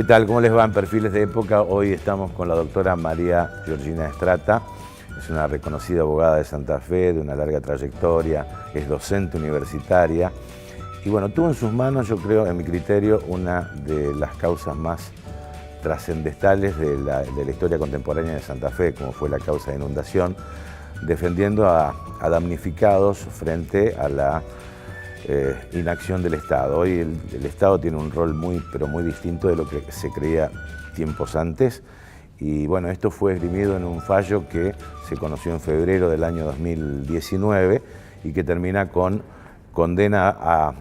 tal? ¿Cómo les va en Perfiles de Época? Hoy estamos con la doctora María Georgina Strata. Es una reconocida abogada de Santa Fe, de una larga trayectoria, es docente universitaria. Y bueno, tuvo en sus manos, yo creo, en mi criterio, una de las causas más trascendentales de la historia contemporánea de Santa Fe, como fue la causa de inundación, defendiendo a damnificados frente a la inacción del Estado. Hoy el Estado tiene un rol pero muy distinto de lo que se creía tiempos antes. Y bueno, esto fue esgrimido en un fallo que se conoció en febrero del año 2019 y que termina con condena a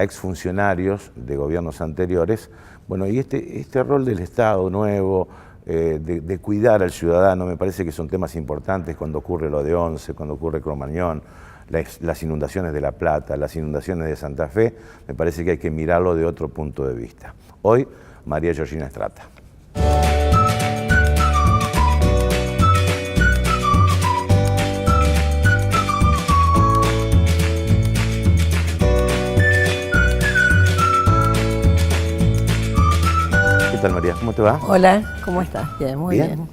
exfuncionarios de gobiernos anteriores. Bueno, y este rol del Estado nuevo, de cuidar al ciudadano, me parece que son temas importantes cuando ocurre lo de Once, cuando ocurre Cromañón, las inundaciones de La Plata, las inundaciones de Santa Fe, me parece que hay que mirarlo de otro punto de vista. Hoy, María Georgina Strata. ¿Qué tal, María? ¿Cómo te va? Hola, ¿cómo estás? Bien, muy bien.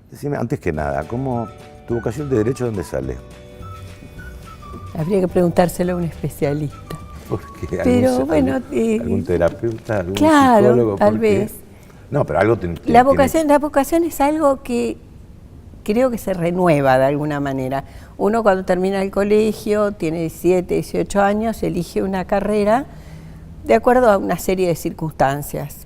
Decime, antes que nada, ¿tu vocación de derecho dónde sale? Habría que preguntárselo a un especialista. Porque pero bueno, algún terapeuta, algún claro, psicólogo. tal vez. No, pero algo la vocación es algo que creo que se renueva de alguna manera. Uno cuando termina el colegio, tiene 17, 18 años, elige una carrera de acuerdo a una serie de circunstancias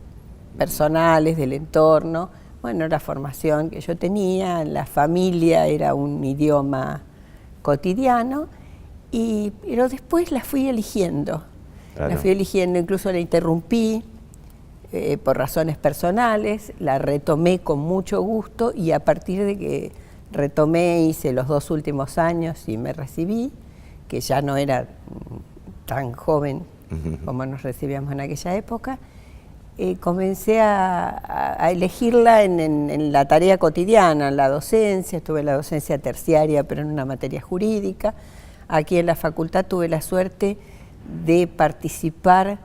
personales, del entorno. Bueno, la formación que yo tenía, la familia era un idioma cotidiano, pero después la fui eligiendo. Claro. La fui eligiendo, incluso la interrumpí por razones personales, la retomé con mucho gusto y a partir de que retomé, hice los 2 últimos años y me recibí, que ya no era tan joven como nos recibíamos en aquella época, comencé a elegirla en la tarea cotidiana, en la docencia. Estuve en la docencia terciaria, pero en una materia jurídica. Aquí en la facultad tuve la suerte de participar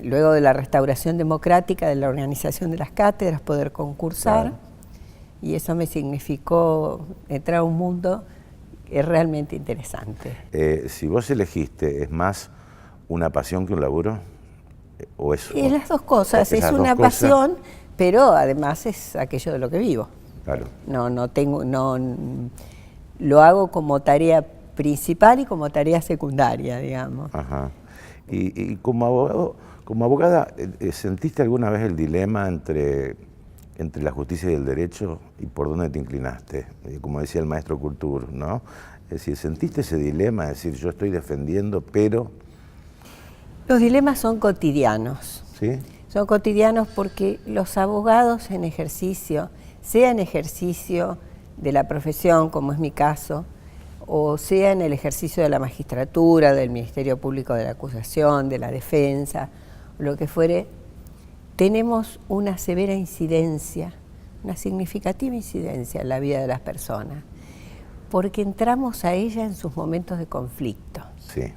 luego de la restauración democrática, de la organización de las cátedras, poder concursar. Claro. Y eso me significó entrar a un mundo que es realmente interesante. Si vos elegiste, ¿es más una pasión que un laburo? ¿O es las dos cosas, es una pasión, pero además es aquello de lo que vivo. Claro. Lo hago como tarea principal y como tarea secundaria, digamos. Ajá. Y como abogada, ¿sentiste alguna vez el dilema entre la justicia y el derecho y por dónde te inclinaste? Como decía el maestro Couture, ¿no? Es decir, ¿sentiste ese dilema? Es decir, yo estoy defendiendo, pero... Los dilemas son cotidianos. ¿Sí? Son cotidianos porque los abogados en ejercicio, sea en ejercicio de la profesión, como es mi caso, o sea en el ejercicio de la magistratura, del Ministerio Público de la Acusación, de la Defensa, lo que fuere, tenemos una severa incidencia, una significativa incidencia en la vida de las personas, porque entramos a ella en sus momentos de conflicto. Sí.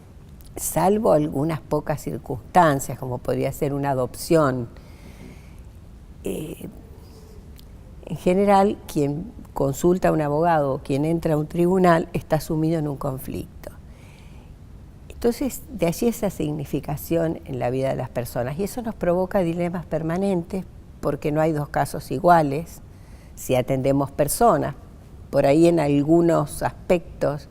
Salvo algunas pocas circunstancias, como podría ser una adopción. En general, quien consulta a un abogado o quien entra a un tribunal está sumido en un conflicto. Entonces, de allí esa significación en la vida de las personas. Y eso nos provoca dilemas permanentes, porque no hay 2 casos iguales si atendemos personas. Por ahí en algunos aspectos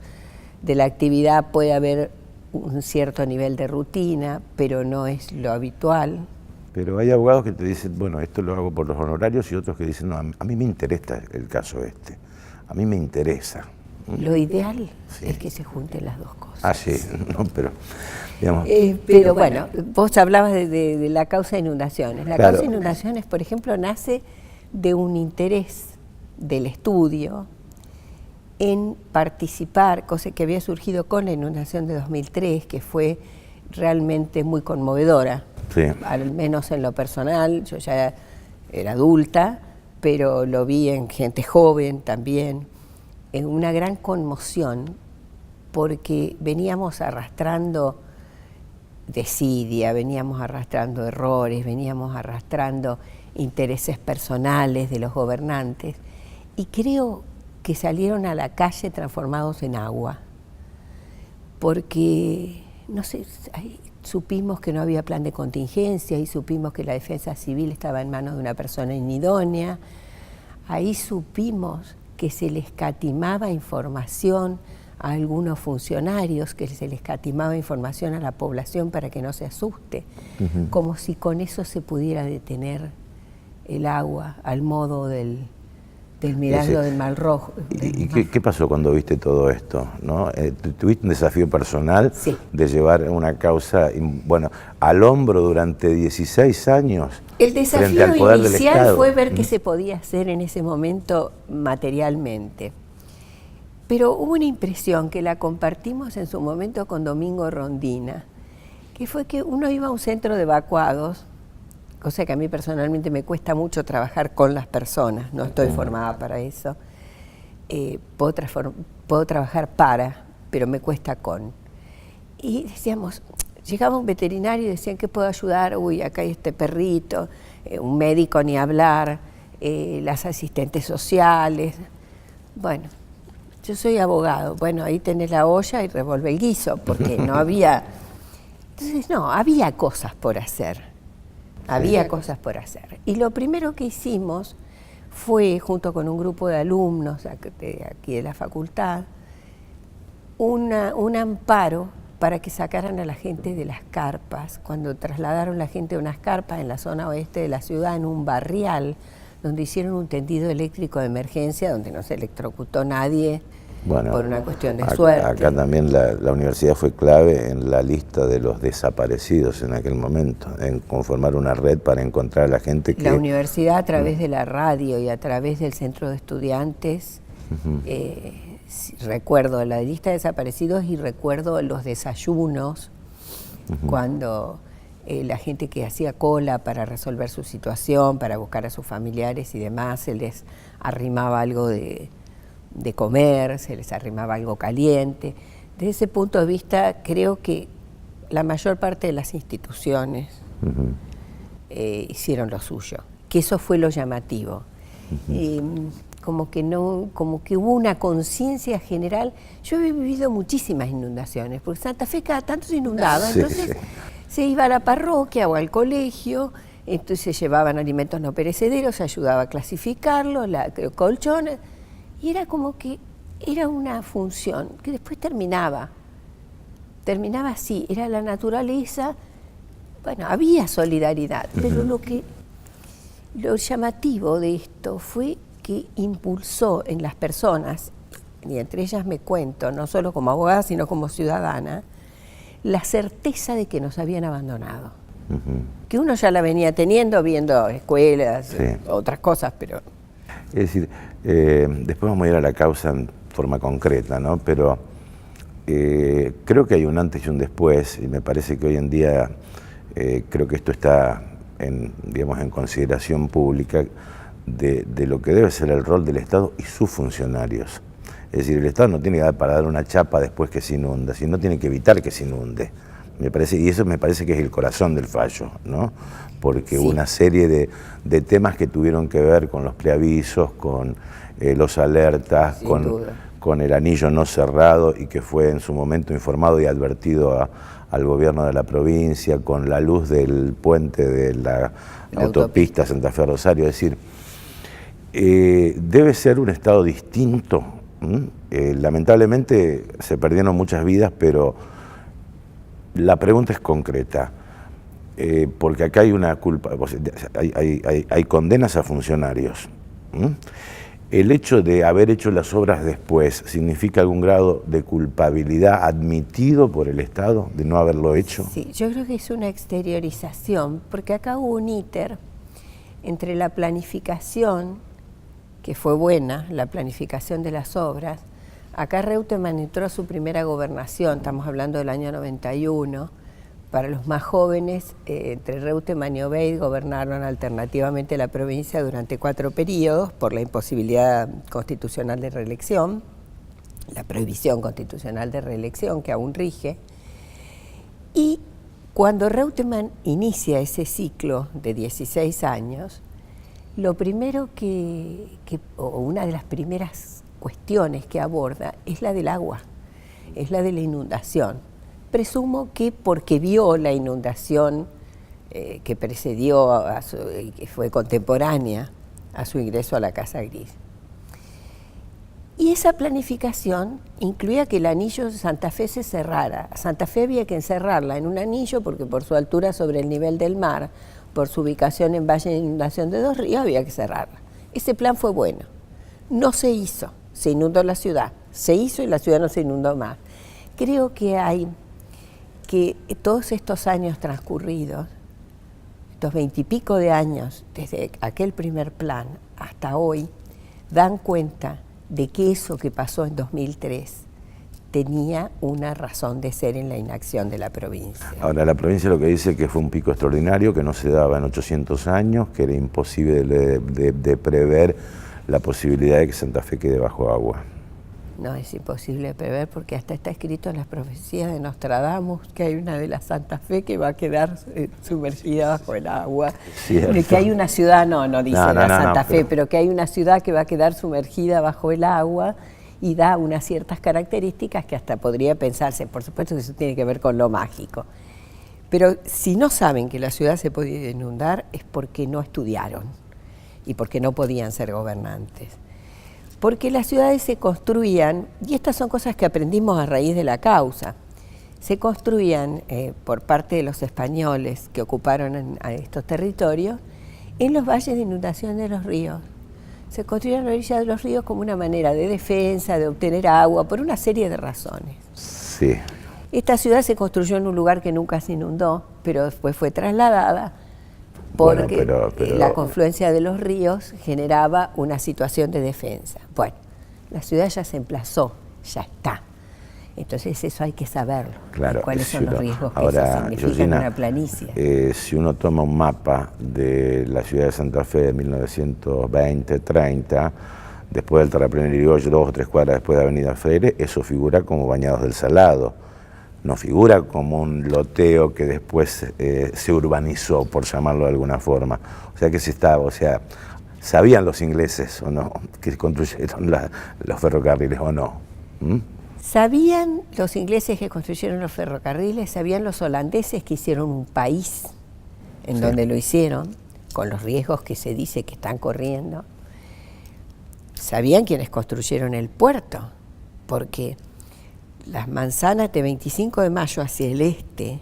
de la actividad puede haber un cierto nivel de rutina, pero no es lo habitual. Pero hay abogados que te dicen, bueno, esto lo hago por los honorarios, y otros que dicen, no, a mí me interesa el caso a mí me interesa. Lo ideal es que se junten las 2 cosas. Ah, sí, no, pero digamos... pero bueno, vos hablabas de la causa de inundaciones. La causa de inundaciones, por ejemplo, nace de un interés del estudio en participar, cosa que había surgido con la inundación de 2003, que fue realmente muy conmovedora. Sí. Al menos en lo personal, yo ya era adulta, pero lo vi en gente joven también, en una gran conmoción, porque veníamos arrastrando desidia, veníamos arrastrando errores, veníamos arrastrando intereses personales de los gobernantes, y creo que salieron a la calle transformados en agua, porque, no sé, supimos que no había plan de contingencia, y supimos que la defensa civil estaba en manos de una persona inidónea, ahí supimos que se le escatimaba información a algunos funcionarios, que se le escatimaba información a la población para que no se asuste, como si con eso se pudiera detener el agua al modo del milagro del Mar Rojo. ¿Y qué pasó cuando viste todo esto, ¿no? ¿Tuviste un desafío personal sí. de llevar una causa, bueno, al hombro durante 16 años? El desafío al poder inicial del Estado? fue ver qué se podía hacer en ese momento materialmente. Pero hubo una impresión que la compartimos en su momento con Domingo Rondina, que fue que uno iba a un centro de evacuados, cosa que a mí personalmente me cuesta mucho trabajar con las personas, no estoy formada para eso. Puedo trabajar para, pero me cuesta con. Y decíamos, llegaba un veterinario y decían, ¿qué puedo ayudar? Uy, acá hay este perrito, un médico ni hablar, las asistentes sociales. Bueno, yo soy abogado, bueno, ahí tenés la olla y revolve el guiso, porque no había... Entonces, no, había cosas por hacer. Había cosas por hacer. Y lo primero que hicimos fue, junto con un grupo de alumnos de aquí de la facultad, un amparo para que sacaran a la gente de las carpas. Cuando trasladaron la gente a unas carpas en la zona oeste de la ciudad, en un barrial, donde hicieron un tendido eléctrico de emergencia, donde no se electrocutó nadie, bueno, por una cuestión de suerte. Acá también la universidad fue clave en la lista de los desaparecidos en aquel momento, en conformar una red para encontrar a la gente que... La universidad, a través de la radio y a través del centro de estudiantes, recuerdo la lista de desaparecidos y recuerdo los desayunos, cuando la gente que hacía cola para resolver su situación, para buscar a sus familiares y demás, se les arrimaba algo de comer, se les arrimaba algo caliente. Desde ese punto de vista, creo que la mayor parte de las instituciones hicieron lo suyo, que eso fue lo llamativo. Como que hubo una conciencia general. Yo he vivido muchísimas inundaciones, porque Santa Fe cada tanto se inundaba, entonces se iba a la parroquia o al colegio, entonces se llevaban alimentos no perecederos, se ayudaba a clasificarlos, colchones. Y era como que era una función que después terminaba así, era la naturaleza. Bueno, había solidaridad, pero lo llamativo de esto fue que impulsó en las personas, y entre ellas me cuento, no solo como abogada, sino como ciudadana, la certeza de que nos habían abandonado. Que uno ya la venía teniendo, viendo escuelas, otras cosas, pero... Es decir, después vamos a ir a la causa en forma concreta, ¿no? Pero creo que hay un antes y un después, y me parece que hoy en día creo que esto está en consideración pública de lo que debe ser el rol del Estado y sus funcionarios. Es decir, el Estado no tiene que dar para dar una chapa después que se inunda, sino tiene que evitar que se inunde. Y eso me parece que es el corazón del fallo, ¿no? Porque hubo una serie de temas que tuvieron que ver con los preavisos, con los alertas, con el anillo no cerrado, y que fue en su momento informado y advertido al gobierno de la provincia, con la luz del puente de la autopista Santa Fe Rosario. Es decir, debe ser un Estado distinto. Lamentablemente se perdieron muchas vidas, pero la pregunta es concreta. Porque acá hay una culpa, hay condenas a funcionarios. ¿El hecho de haber hecho las obras después significa algún grado de culpabilidad admitido por el Estado de no haberlo hecho? Sí, yo creo que es una exteriorización, porque acá hubo un íter entre la planificación, que fue buena, la planificación de las obras. Acá Reutemann entró a su primera gobernación, estamos hablando del año 91, para los más jóvenes, entre Reutemann y Obeid gobernaron alternativamente la provincia durante 4 periodos por la imposibilidad constitucional de reelección, la prohibición constitucional de reelección que aún rige, y Cuando Reutemann inicia ese ciclo de 16 años, lo primero o una de las primeras cuestiones que aborda es la del agua, es la de la inundación. Presumo que porque vio la inundación que precedió, que fue contemporánea a su ingreso a la Casa Gris. Y esa planificación incluía que el anillo de Santa Fe se cerrara. A Santa Fe había que encerrarla en un anillo porque por su altura sobre el nivel del mar, por su ubicación en valle de inundación de Dos Ríos, había que cerrarla. Ese plan fue bueno. No se hizo, se inundó la ciudad. Se hizo y la ciudad no se inundó más. Creo que todos estos años transcurridos, estos 20 y pico de años, desde aquel primer plan hasta hoy, dan cuenta de que eso que pasó en 2003 tenía una razón de ser en la inacción de la provincia. Ahora, la provincia lo que dice que fue un pico extraordinario, que no se daba en 800 años, que era imposible de prever la posibilidad de que Santa Fe quede bajo agua. No, es imposible de prever porque hasta está escrito en las profecías de Nostradamus que hay una de la Santa Fe que va a quedar sumergida bajo el agua. De que hay una ciudad, no dice Santa Fe, pero que hay una ciudad que va a quedar sumergida bajo el agua y da unas ciertas características que hasta podría pensarse, por supuesto que eso tiene que ver con lo mágico. Pero si no saben que la ciudad se podía inundar es porque no estudiaron y porque no podían ser gobernantes. Porque las ciudades se construían, y estas son cosas que aprendimos a raíz de la causa, se construían por parte de los españoles que ocuparon estos territorios en los valles de inundación de los ríos. Se construyeron a la orilla de los ríos como una manera de defensa, de obtener agua, por una serie de razones. Sí. Esta ciudad se construyó en un lugar que nunca se inundó, pero después fue trasladada porque pero la confluencia de los ríos generaba una situación de defensa. Bueno, la ciudad ya se emplazó, ya está. Entonces eso hay que saberlo, claro, cuáles son los riesgos que ahora, eso significa Georgina, en una planicie. Si uno toma un mapa de la ciudad de Santa Fe de 1920-30, después del terraplén Irigoyen, 2 o 3 cuadras después de Avenida Freire, eso figura como Bañados del Salado. No figura como un loteo que después se urbanizó, por llamarlo de alguna forma. O sea que ¿sabían los ingleses o no que construyeron los ferrocarriles o no? ¿Mm? ¿Sabían los ingleses que construyeron los ferrocarriles? ¿Sabían los holandeses que hicieron un país en donde lo hicieron, con los riesgos que se dice que están corriendo? ¿Sabían quienes construyeron el puerto? Porque las manzanas de 25 de mayo hacia el este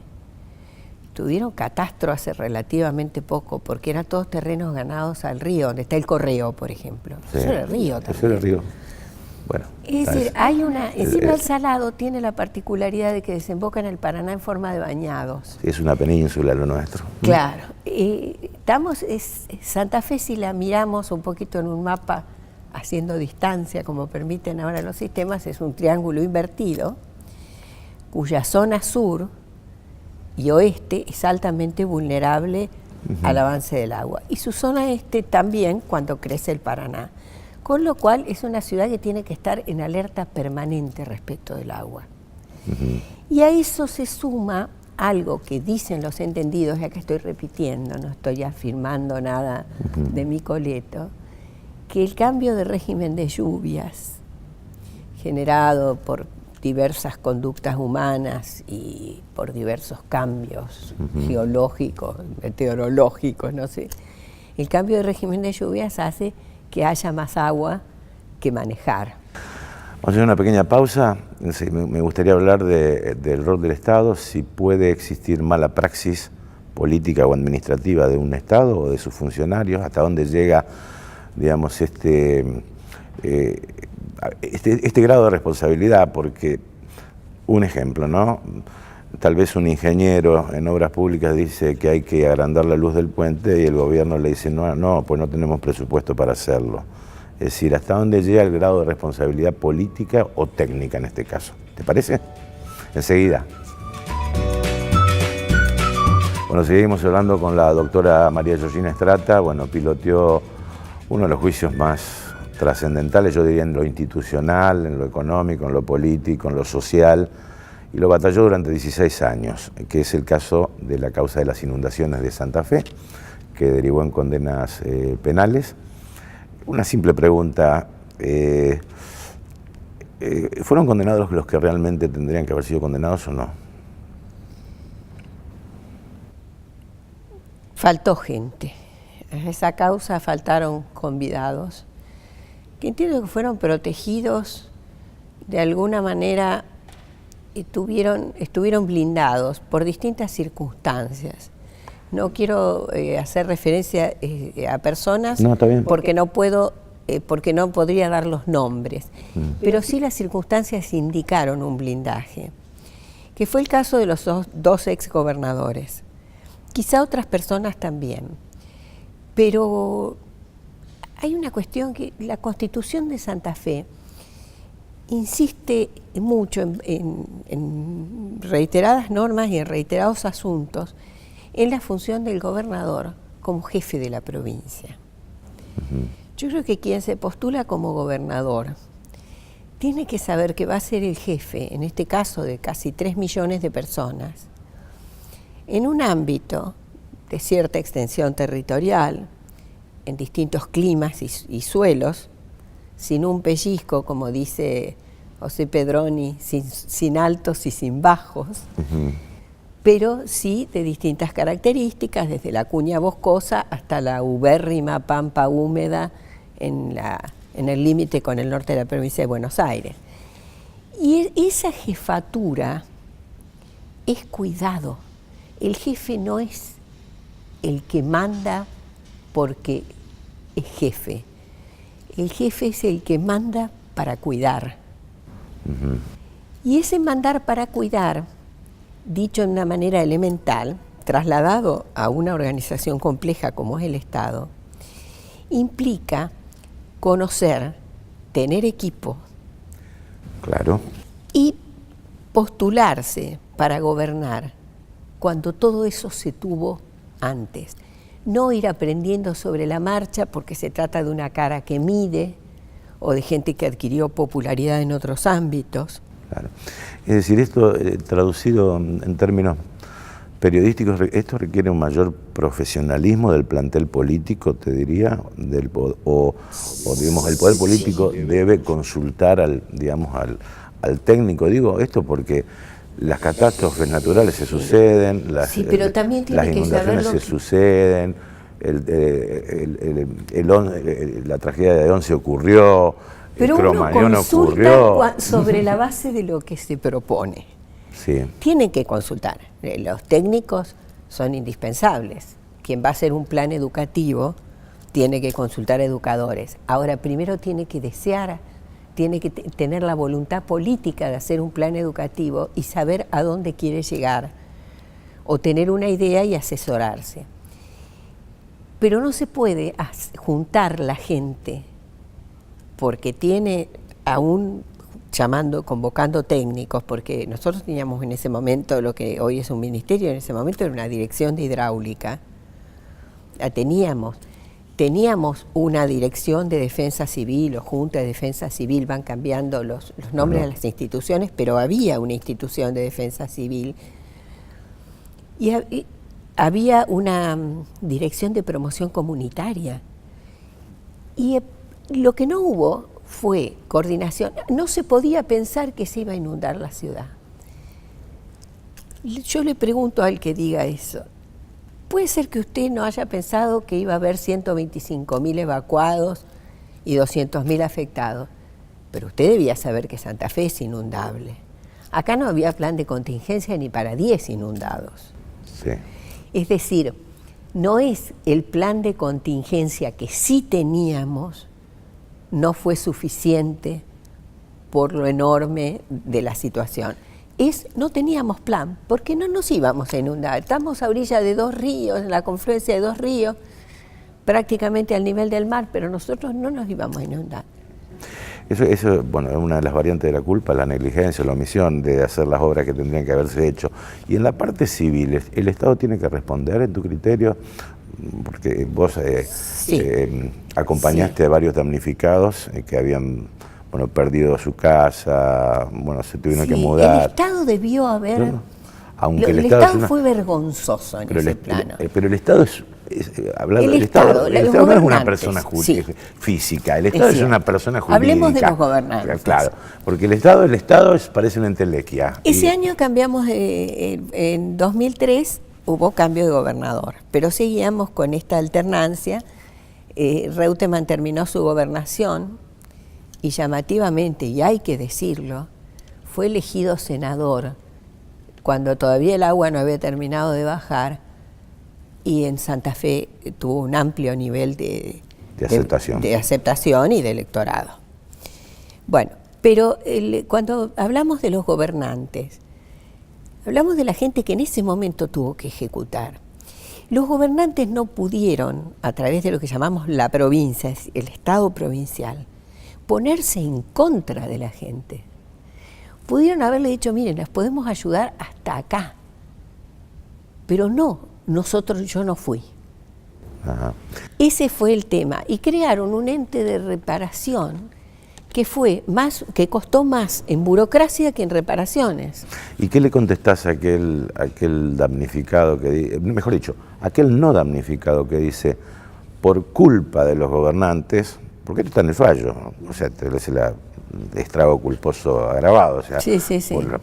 tuvieron catastro hace relativamente poco, porque eran todos terrenos ganados al río, donde está el Correo, por ejemplo. Sí, eso era el río también. Eso era el río. Bueno, es decir, encima el Salado tiene la particularidad de que desemboca en el Paraná en forma de bañados. Sí, es una península lo nuestro. Claro. Santa Fe, si la miramos un poquito en un mapa, haciendo distancia, como permiten ahora los sistemas, es un triángulo invertido, cuya zona sur y oeste es altamente vulnerable al avance del agua. Y su zona este también cuando crece el Paraná. Con lo cual es una ciudad que tiene que estar en alerta permanente respecto del agua. Y a eso se suma algo que dicen los entendidos, ya que estoy repitiendo, no estoy afirmando nada de mi coleto, que el cambio de régimen de lluvias generado por diversas conductas humanas y por diversos cambios geológicos, meteorológicos, no sé, el cambio de régimen de lluvias hace que haya más agua que manejar. Vamos a hacer una pequeña pausa. Me gustaría hablar del rol del Estado, si puede existir mala praxis política o administrativa de un Estado o de sus funcionarios, hasta dónde llega, digamos, este grado de responsabilidad, porque un ejemplo, ¿no? Tal vez un ingeniero en obras públicas dice que hay que agrandar la luz del puente y el gobierno le dice no, pues no tenemos presupuesto para hacerlo. Es decir, ¿hasta dónde llega el grado de responsabilidad política o técnica en este caso? ¿Te parece? Enseguida. Bueno, seguimos hablando con la doctora María Georgina Estrata. Bueno, piloteó uno de los juicios más trascendentales, yo diría, en lo institucional, en lo económico, en lo político, en lo social, y lo batalló durante 16 años, que es el caso de la causa de las inundaciones de Santa Fe, que derivó en condenas penales. Una simple pregunta, ¿fueron condenados los que realmente tendrían que haber sido condenados o no? Faltó gente. En esa causa faltaron convidados, que entiendo que fueron protegidos de alguna manera, estuvieron blindados por distintas circunstancias. No quiero hacer referencia a personas, no, está bien, porque no puedo, porque no podría dar los nombres, pero sí las circunstancias indicaron un blindaje, que fue el caso de los dos exgobernadores. Quizá otras personas también, pero hay una cuestión que la Constitución de Santa Fe insiste mucho en reiteradas normas y en reiterados asuntos en la función del gobernador como jefe de la provincia. Yo creo que quien se postula como gobernador tiene que saber que va a ser el jefe, en este caso de casi 3 millones de personas, en un ámbito de cierta extensión territorial, en distintos climas y suelos, sin un pellizco, como dice José Pedroni, sin altos y sin bajos, pero sí de distintas características, desde la cuña boscosa hasta la ubérrima pampa húmeda en el límite con el norte de la provincia de Buenos Aires. Y esa jefatura es cuidado. El jefe no es el que manda porque es jefe. El jefe es el que manda para cuidar. Y ese mandar para cuidar, dicho de una manera elemental, trasladado a una organización compleja como es el Estado, implica conocer, tener equipo, claro, y postularse para gobernar cuando todo eso se tuvo antes. No ir aprendiendo sobre la marcha porque se trata de una cara que mide o de gente que adquirió popularidad en otros ámbitos. Claro. Es decir, esto traducido en términos periodísticos, esto requiere un mayor profesionalismo del plantel político, te diría, o digamos, el poder político debe consultar al técnico. Digo esto porque las catástrofes naturales se suceden, las inundaciones se suceden, la tragedia de Once ocurrió, pero el Cromañón ocurrió. Sobre la base de lo que se propone. Sí. Tienen que consultar. Los técnicos son indispensables. Quien va a hacer un plan educativo tiene que consultar a educadores. Ahora, primero tiene que desear, tiene que tener la voluntad política de hacer un plan educativo y saber a dónde quiere llegar, o tener una idea y asesorarse. Pero no se puede juntar la gente porque tiene aún convocando técnicos, porque nosotros teníamos en ese momento lo que hoy es un ministerio, en ese momento era una dirección de hidráulica, la teníamos una dirección de defensa civil o junta de defensa civil, van cambiando los nombres de las instituciones, pero había una institución de defensa civil y había una dirección de promoción comunitaria. Y lo que no hubo fue coordinación. No se podía pensar que se iba a inundar la ciudad. Yo le pregunto al que diga eso, ¿puede ser que usted no haya pensado que iba a haber 125.000 evacuados y 200.000 afectados? Pero usted debía saber que Santa Fe es inundable. Acá no había plan de contingencia ni para 10 inundados. Sí. Es decir, no es el plan de contingencia que sí teníamos, no fue suficiente por lo enorme de la situación. No teníamos plan, porque no nos íbamos a inundar. Estamos a orilla de 2 ríos, en la confluencia de 2 ríos, prácticamente al nivel del mar, pero nosotros no nos íbamos a inundar. Eso, bueno, es una de las variantes de la culpa, la negligencia, la omisión de hacer las obras que tendrían que haberse hecho. Y en la parte civil, ¿el Estado tiene que responder en tu criterio? Porque vos acompañaste a varios damnificados que habían bueno, perdido su casa, bueno, se tuvieron que Sí, mudar. el Estado debió haber... No, aunque el el Estado es una- fue vergonzoso en pero ese el, plano. pero el Estado es hablando El del Estado, el los Estado no es una gobernantes, persona sí. física, el Estado es cierto. una persona jurídica. Hablemos de los gobernantes. Claro, porque el Estado parece una entelequia. Ese año cambiamos, en 2003 hubo cambio de gobernador, pero seguíamos con esta alternancia. Reutemann terminó su gobernación y llamativamente, y hay que decirlo, fue elegido senador cuando todavía el agua no había terminado de bajar, y en Santa Fe tuvo un amplio nivel de aceptación y de electorado. Bueno, pero cuando hablamos de los gobernantes, hablamos de la gente que en ese momento tuvo que ejecutar. Los gobernantes no pudieron, a través de lo que llamamos la provincia, el Estado provincial, ponerse en contra de la gente. Pudieron haberle dicho, miren, les podemos ayudar hasta acá, pero no, yo no fui. Ajá. Ese fue el tema, y crearon un ente de reparación que costó más en burocracia que en reparaciones. ¿Y qué le contestás a aquel damnificado mejor dicho, aquel no damnificado que dice, por culpa de los gobernantes, porque esto está en el fallo, o sea, es el estrago culposo agravado, o sea, Sí.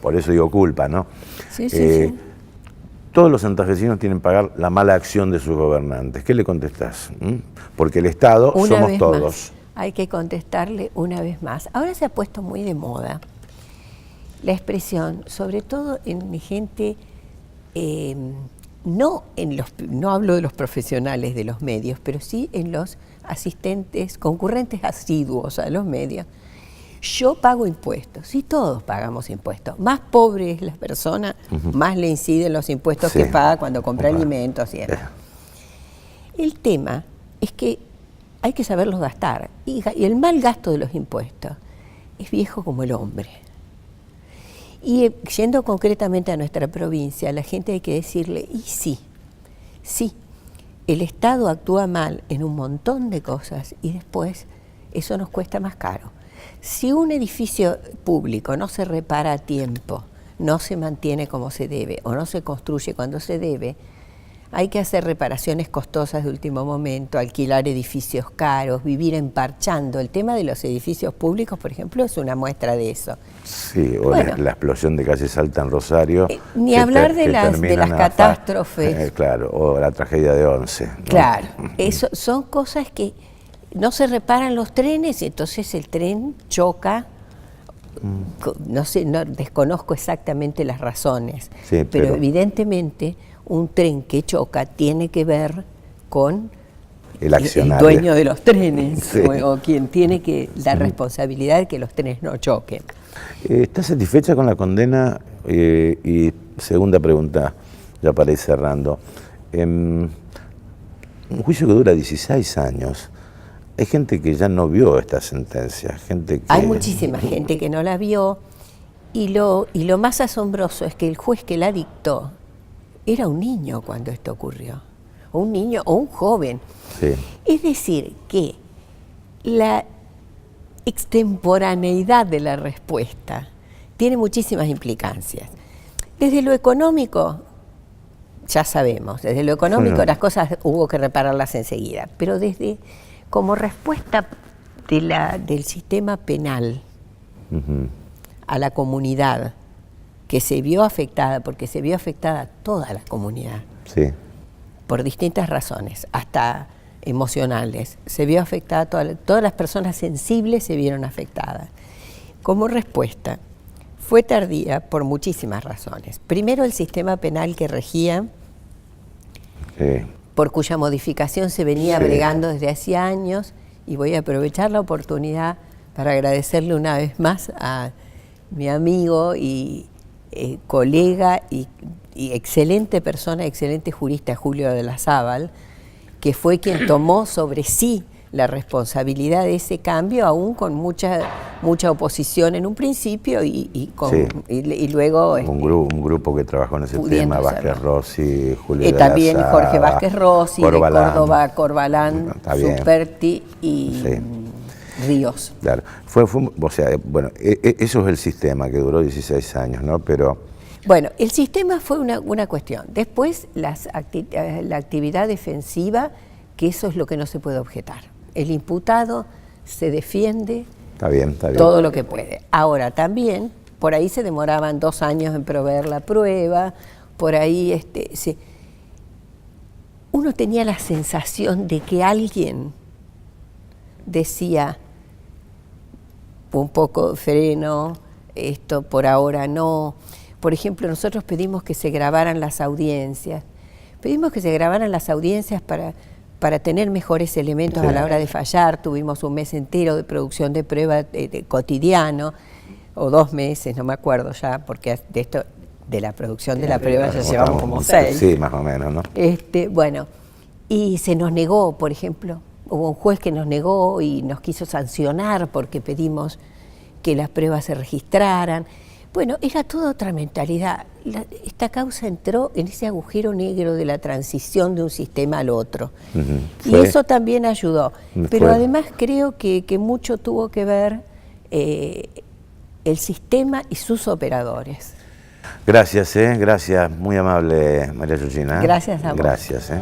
Por eso digo culpa, ¿no? Sí. Todos los santafesinos tienen que pagar la mala acción de sus gobernantes. ¿Qué le contestás? Porque el Estado somos todos. Más, hay que contestarle una vez más. Ahora se ha puesto muy de moda la expresión, sobre todo en gente, no hablo de los profesionales de los medios, pero sí en los asistentes, concurrentes asiduos a los medios. Yo pago impuestos, sí, todos pagamos impuestos. Más pobre es la persona, más le inciden los impuestos que paga cuando compra alimentos y demás. El tema es que hay que saberlos gastar, y el mal gasto de los impuestos es viejo como el hombre. Y yendo concretamente a nuestra provincia, a la gente hay que decirle, y sí, el Estado actúa mal en un montón de cosas y después eso nos cuesta más caro. Si un edificio público no se repara a tiempo, no se mantiene como se debe o no se construye cuando se debe, hay que hacer reparaciones costosas de último momento, alquilar edificios caros, vivir emparchando. El tema de los edificios públicos, por ejemplo, es una muestra de eso. Sí, o bueno, la explosión de calle Salta en Rosario. Ni hablar de las catástrofes. Claro, o la tragedia de Once, ¿no? Claro, eso son cosas que no se reparan los trenes y entonces el tren choca. No sé, desconozco exactamente las razones, pero evidentemente un tren que choca tiene que ver con el dueño de los trenes, o quien tiene la responsabilidad de que los trenes no choquen. ¿Estás satisfecha con la condena? Y segunda pregunta, ya para ir cerrando. Un juicio que dura 16 años. Hay gente que ya no vio esta sentencia. Hay muchísima gente que no la vio, y lo más asombroso es que el juez que la dictó era un niño cuando esto ocurrió, o un niño o un joven. Sí. Es decir, que la extemporaneidad de la respuesta tiene muchísimas implicancias. Desde lo económico, ya sabemos, desde lo económico las cosas hubo que repararlas enseguida, pero como respuesta del sistema penal a la comunidad, que se vio afectada, porque se vio afectada toda la comunidad, por distintas razones, hasta emocionales, se vio afectada, todas las personas sensibles se vieron afectadas. Como respuesta, fue tardía por muchísimas razones. Primero, el sistema penal que regía, por cuya modificación se venía bregando desde hacía años, y voy a aprovechar la oportunidad para agradecerle una vez más a mi amigo y colega y excelente persona, excelente jurista, Julio de la Zábal, que fue quien tomó sobre sí la responsabilidad de ese cambio, aún con mucha oposición en un principio y luego... Un grupo que trabajó en ese tema, Vázquez Rossi, Julio de la también Zábal, Jorge Vázquez Rossi, Corbalán, de Córdoba, Corbalán, Superti y... ríos. Claro, o sea, bueno, eso es el sistema que duró 16 años, ¿no? Pero... Bueno, el sistema fue una cuestión. Después, la actividad defensiva, que eso es lo que no se puede objetar. El imputado se defiende Está bien. todo lo que puede. Ahora, también, por ahí se demoraban 2 años en proveer la prueba, por ahí uno tenía la sensación de que alguien decía, un poco freno, esto por ahora no. Por ejemplo, nosotros pedimos que se grabaran las audiencias. Pedimos que se grabaran las audiencias para tener mejores elementos a la hora de fallar. Tuvimos un mes entero de producción de prueba cotidiano, o 2 meses, no me acuerdo ya, porque de la producción de la prueba ya llevamos como 6. Sí, más o menos, ¿no? Bueno, y se nos negó, por ejemplo, hubo un juez que nos negó y nos quiso sancionar porque pedimos que las pruebas se registraran. Bueno, era toda otra mentalidad. Esta causa entró en ese agujero negro de la transición de un sistema al otro. Y eso también ayudó. Pero además creo que mucho tuvo que ver el sistema y sus operadores. Gracias, gracias. Muy amable, María Georgina. Gracias a vos. Gracias,